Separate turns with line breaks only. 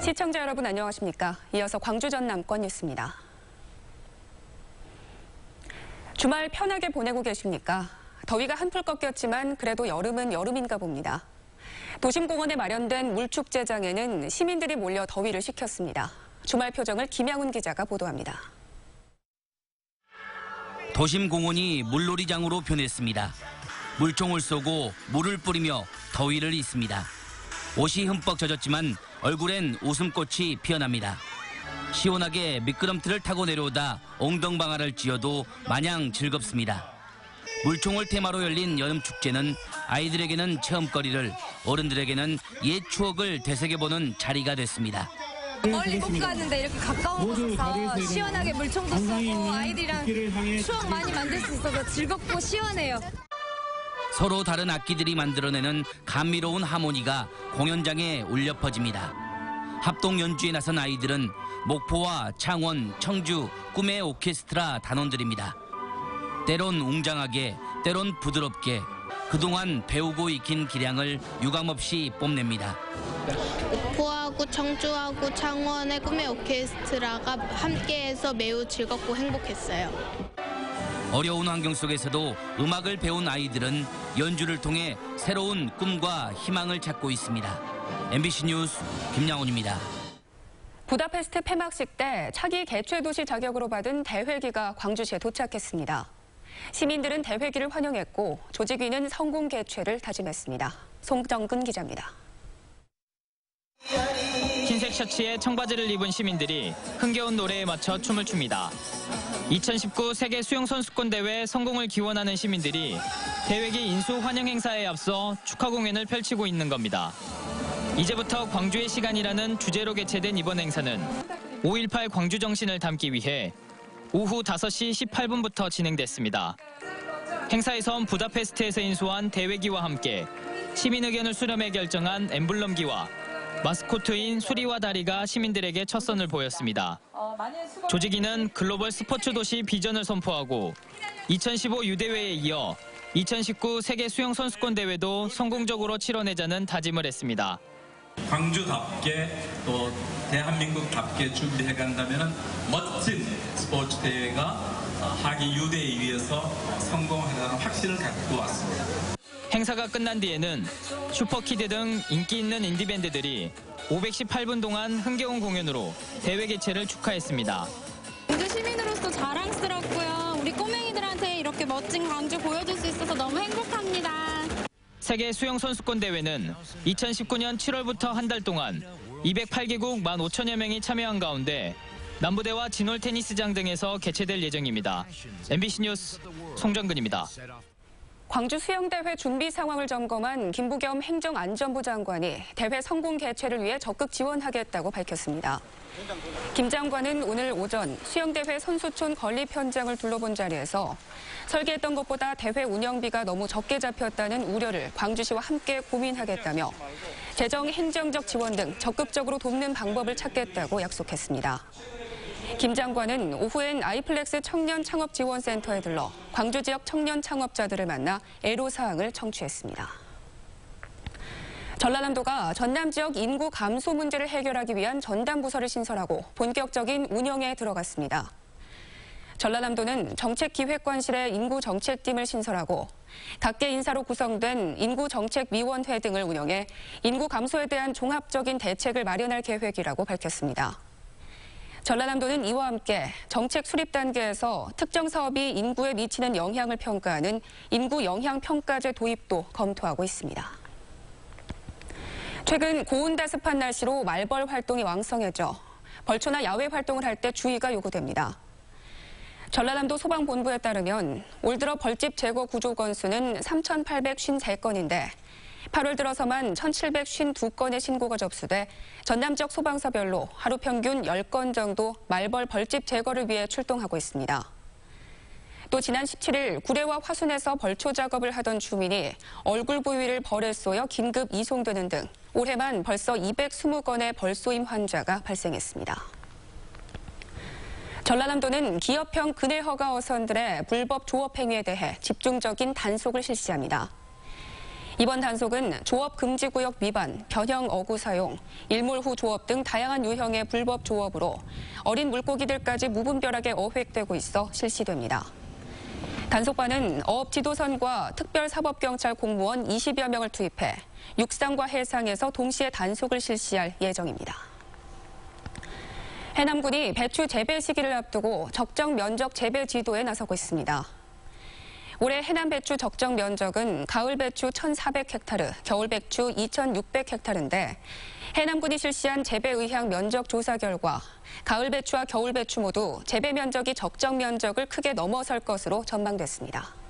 시청자 여러분 안녕하십니까? 이어서 광주 전남권 뉴스입니다. 주말 편하게 보내고 계십니까? 더위가 한풀 꺾였지만 그래도 여름은 여름인가 봅니다. 도심공원에 마련된 물축제장에는 시민들이 몰려 더위를 식혔습니다. 주말 표정을 김양훈 기자가 보도합니다.
도심공원이 물놀이장으로 변했습니다. 물총을 쏘고 물을 뿌리며 더위를 잊습니다. 옷이 흠뻑 젖었지만 얼굴엔 웃음꽃이 피어납니다. 시원하게 미끄럼틀을 타고 내려오다 엉덩방아를 찧어도 마냥 즐겁습니다. 물총을 테마로 열린 여름축제는 아이들에게는 체험거리를, 어른들에게는 옛 추억을 되새겨보는 자리가 됐습니다.
멀리 못 가는데 이렇게 가까운 곳에서 시원하게 물총도 쏘고 아이들이랑 추억 많이 만들 수 있어서 즐겁고 시원해요.
서로 다른 악기들이 만들어내는 감미로운 하모니가 공연장에 울려 퍼집니다. 합동 연주에 나선 아이들은 목포와 창원, 청주, 꿈의 오케스트라 단원들입니다. 때론 웅장하게, 때론 부드럽게 그동안 배우고 익힌 기량을 유감없이 뽐냅니다.
목포하고 청주하고 창원의 꿈의 오케스트라가 함께해서 매우 즐겁고 행복했어요.
어려운 환경 속에서도 음악을 배운 아이들은 연주를 통해 새로운 꿈과 희망을 찾고 있습니다. MBC 뉴스 김양훈입니다.
부다페스트 폐막식 때 차기 개최도시 자격으로 받은 대회기가 광주시에 도착했습니다. 시민들은 대회기를 환영했고 조직위는 성공 개최를 다짐했습니다. 송정근 기자입니다.
흰색 셔츠에 청바지를 입은 시민들이 흥겨운 노래에 맞춰 춤을 춥니다. 2019 세계 수영선수권대회 성공을 기원하는 시민들이 대회기 인수 환영 행사에 앞서 축하 공연을 펼치고 있는 겁니다. 이제부터 광주의 시간이라는 주제로 개최된 이번 행사는 5.18 광주 정신을 담기 위해 오후 5시 18분부터 진행됐습니다. 행사에선 부다페스트에서 인수한 대회기와 함께 시민 의견을 수렴해 결정한 엠블럼기와 마스코트인 수리와 다리가 시민들에게 첫 선을 보였습니다. 조직위는 글로벌 스포츠 도시 비전을 선포하고 2015 유대회에 이어 2019 세계 수영선수권 대회도 성공적으로 치러내자는 다짐을 했습니다.
광주답게 또 대한민국답게 준비해 간다면 멋진 스포츠 대회가 하기 유대에 의해서 성공하리라는 확신을 갖고 왔습니다.
행사가 끝난 뒤에는 슈퍼키드 등 인기 있는 인디밴드들이 518분 동안 흥겨운 공연으로 대회 개최를 축하했습니다.
광주 시민으로서 자랑스럽고요. 우리 꼬맹이들한테 이렇게 멋진 광주 보여줄 수 있어서 너무 행복합니다.
세계 수영선수권 대회는 2019년 7월부터 한 달 동안 208개국 15,000여 명이 참여한 가운데 남부대와 진월 테니스장 등에서 개최될 예정입니다. MBC 뉴스 송정근입니다.
광주 수영대회 준비 상황을 점검한 김부겸 행정안전부 장관이 대회 성공 개최를 위해 적극 지원하겠다고 밝혔습니다. 김 장관은 오늘 오전 수영대회 선수촌 건립 현장을 둘러본 자리에서 설계했던 것보다 대회 운영비가 너무 적게 잡혔다는 우려를 광주시와 함께 고민하겠다며 재정, 행정적 지원 등 적극적으로 돕는 방법을 찾겠다고 약속했습니다. 김 장관은 오후엔 아이플렉스 청년창업지원센터에 들러 광주 지역 청년 창업자들을 만나 애로사항을 청취했습니다. 전라남도가 전남 지역 인구 감소 문제를 해결하기 위한 전담부서를 신설하고 본격적인 운영에 들어갔습니다. 전라남도는 정책기획관실에 인구정책팀을 신설하고 각계 인사로 구성된 인구정책위원회 등을 운영해 인구 감소에 대한 종합적인 대책을 마련할 계획이라고 밝혔습니다. 전라남도는 이와 함께 정책 수립 단계에서 특정 사업이 인구에 미치는 영향을 평가하는 인구 영향 평가제 도입도 검토하고 있습니다. 최근 고온다습한 날씨로 말벌 활동이 왕성해져 벌초나 야외 활동을 할 때 주의가 요구됩니다. 전라남도 소방본부에 따르면 올 들어 벌집 제거 구조 건수는 3,853건인데 8월 들어서만 1,752건의 신고가 접수돼 전남 지역 소방서별로 하루 평균 10건 정도 말벌 벌집 제거를 위해 출동하고 있습니다. 또 지난 17일 구례와 화순에서 벌초 작업을 하던 주민이 얼굴 부위를 벌에 쏘여 긴급 이송되는 등 올해만 벌써 220건의 벌쏘임 환자가 발생했습니다. 전라남도는 기업형 근해 허가 어선들의 불법 조업 행위에 대해 집중적인 단속을 실시합니다. 이번 단속은 조업 금지 구역 위반, 변형 어구 사용, 일몰 후 조업 등 다양한 유형의 불법 조업으로 어린 물고기들까지 무분별하게 어획되고 있어 실시됩니다. 단속반은 어업 지도선과 특별사법경찰 공무원 20여 명을 투입해 육상과 해상에서 동시에 단속을 실시할 예정입니다. 해남군이 배추 재배 시기를 앞두고 적정 면적 재배 지도에 나서고 있습니다. 올해 해남 배추 적정 면적은 가을 배추 1,400헥타르, 겨울 배추 2,600헥타르인데 해남군이 실시한 재배 의향 면적 조사 결과 가을 배추와 겨울 배추 모두 재배 면적이 적정 면적을 크게 넘어설 것으로 전망됐습니다.